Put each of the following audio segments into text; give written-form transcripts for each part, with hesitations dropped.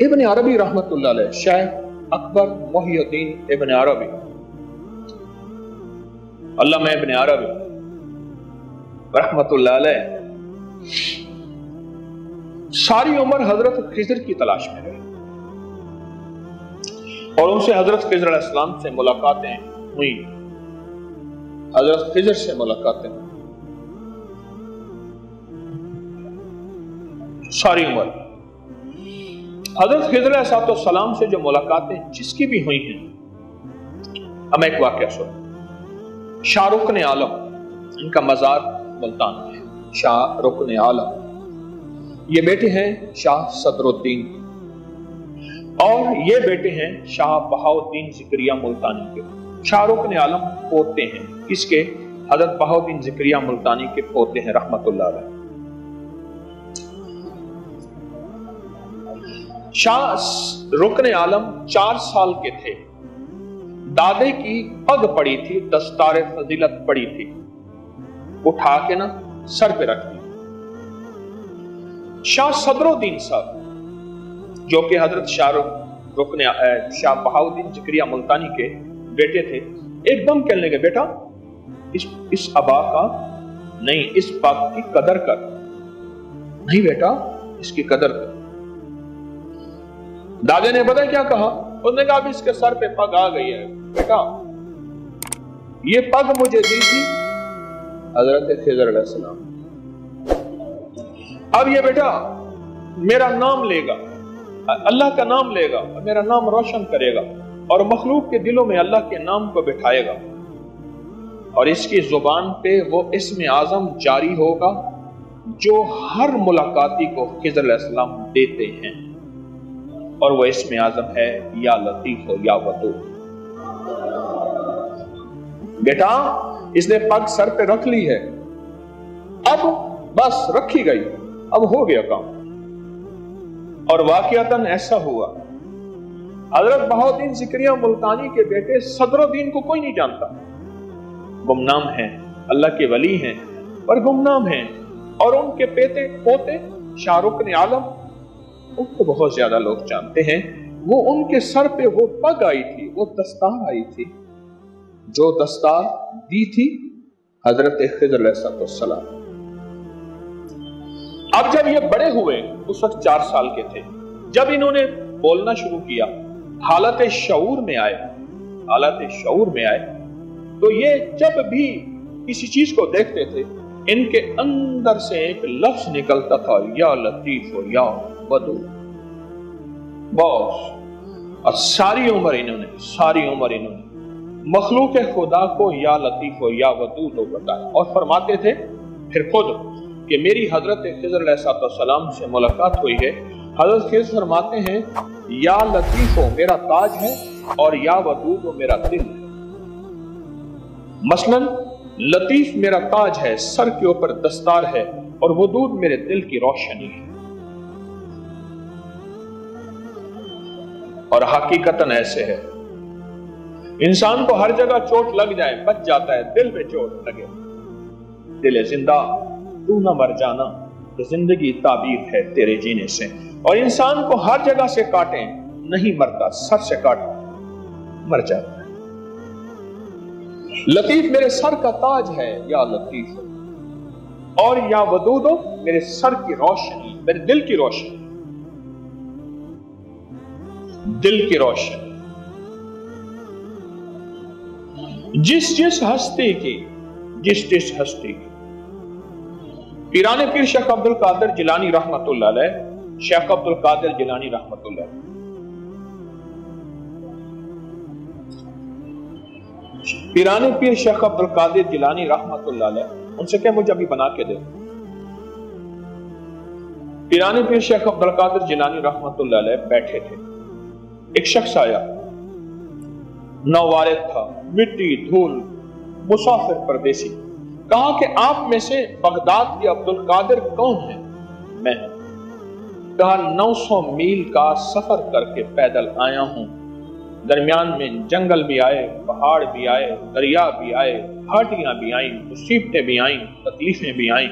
ابن عربی رحمتullah علیہ، شیخ اکبر محی الدین ابن عربی، علامہ ابن عربی رحمتullah علیہ ساری عمر حضرت خضر کی تلاش میں رہے اور ان سے حضرت خضر علیہ السلام سے ملاقاتیں ہوئی، حضرت خضر سے ملاقاتیں ساری عمر۔ حضرت خضر علیہ السلام سے جو ملاقاتیں جس کی بھی ہوئی ہیں، ہم ایک واقعہ سن۔ شاہ رکن عالم، ان کا مزار ملتان میں ہے، شاہ رکن عالم، یہ بیٹے ہیں شاہ صدر الدین اور یہ بیٹے ہیں شاہ بہاؤالدین زکریا ملتانی کے۔ شاہ رکن عالم پوتے ہیں کس کے؟ حضرت بہاؤالدین زکریا ملتانی کے پوتے ہیں رحمتullah علیہ۔ شاہ رکن عالم 4 سال کے تھے، دادے کی پگ پڑی تھی، دستار فضیلت پڑی تھی، اٹھا کے نا سر پہ رکھ دی۔ شاہ صدر الدین صاحب جو کہ حضرت شاہ بہاؤالدین زکریا ملتانی کے بیٹے تھے، ایک دم کہنے لگے بیٹا اس ابا کا نہیں، اس پگ کی قدر کر، نہیں بیٹا اس کی قدر کر۔ دادے نے پتہ کیا کہا؟ انہوں نے کہا اب اس کے سر پہ پگ آ گئی ہے بیٹا، یہ پگ مجھے دی تھی حضرت خضر علیہ السلام، اب یہ بیٹا میرا نام لے گا، اللہ کا نام لے گا، میرا نام روشن کرے گا اور مخلوق کے دلوں میں اللہ کے نام کو بٹھائے گا، اور اس کی زبان پہ وہ اسم اعظم جاری ہوگا جو ہر ملاقاتی کو خضر علیہ السلام دیتے ہیں، اور وہ اسم اعظم ہے یا لطیف و یا ودود۔ بیٹا اس نے پگ سر پہ رکھ لی ہے، اب بس رکھی گئی، اب ہو گیا کام۔ اور واقعتاً ایسا ہوا۔ حضرت بہاؤالدین زکریا ملتانی کے بیٹے صدر الدین کو کوئی نہیں جانتا، گمنام ہیں، اللہ کے ولی ہیں پر گمنام ہیں، اور ان کے پوتے شاہ رکن عالم ان کو بہت زیادہ لوگ جانتے ہیں۔ وہ ان کے سر پہ وہ پگ آئی تھی، وہ دستار آئی تھی جو دستار دی تھی حضرت خضر علیہ السلام۔ اب جب یہ بڑے ہوئے، اس وقت 4 سال کے تھے، جب انہوں نے بولنا شروع کیا، حالت شعور میں آئے، تو یہ جب بھی کسی چیز کو دیکھتے تھے، ان کے اندر سے ایک لفظ نکلتا تھا، یا لطیف و یا ودود، بس۔ اور ساری عمر انہوں نے مخلوق خدا کو یا لطیف و یا ودود بتایا، اور فرماتے تھے پھر خود کہ میری حضرت خضر علیہ السلام سے ملاقات ہوئی ہے۔ حضرت خضر فرماتے ہیں یا لطیف و میرا تاج ہے اور یا ودود و میرا دل ہے۔ مثلاً لطیف میرا تاج ہے، سر کے اوپر دستار ہے، اور ودود میرے دل کی روشنی ہے۔ اور حقیقتاً ایسے ہے، انسان کو ہر جگہ چوٹ لگ جائے بچ جاتا ہے، دل میں چوٹ لگے، دل زندہ تو نہ مر جانا، کہ زندگی تعبیر ہے تیرے جینے سے۔ اور انسان کو ہر جگہ سے کاٹیں نہیں مرتا، سر سے کاٹیں مر جاتا ہے۔ لطیف میرے سر کا تاج ہے یا لطیف، اور یا ودود میرے سر کی روشنی، میرے دل کی روشنی، دل کی روشنی۔ جس ہستی کی پیران پیر شیخ عبد القادر جیلانی رحمتullah علیہ، شیخ عبد القادر جیلانی رحمتullah علیہ، پیران پیر شیخ عبد القادر جیلانی رحمتullah علیہ، ان سے کہ مجھے ابھی بنا کے دے۔ پیران پیر شیخ عبد القادر جیلانی رحمتullah علیہ بیٹھے تھے، ایک شخص آیا، نووارد تھا، مٹی دھول، مسافر پردیسی، کہا کہ آپ میں سے بغداد کے عبد القادر کون ہیں؟ میں۔ کہا 900 میل کا سفر کر کے پیدل آیا ہوں، درمیان میں جنگل بھی آئے، پہاڑ بھی آئے، دریا بھی آئے، گھاٹیاں بھی آئیں، مصیبتیں بھی آئیں، تکلیفیں بھی آئیں،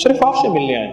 صرف آپ سے ملنے آئے۔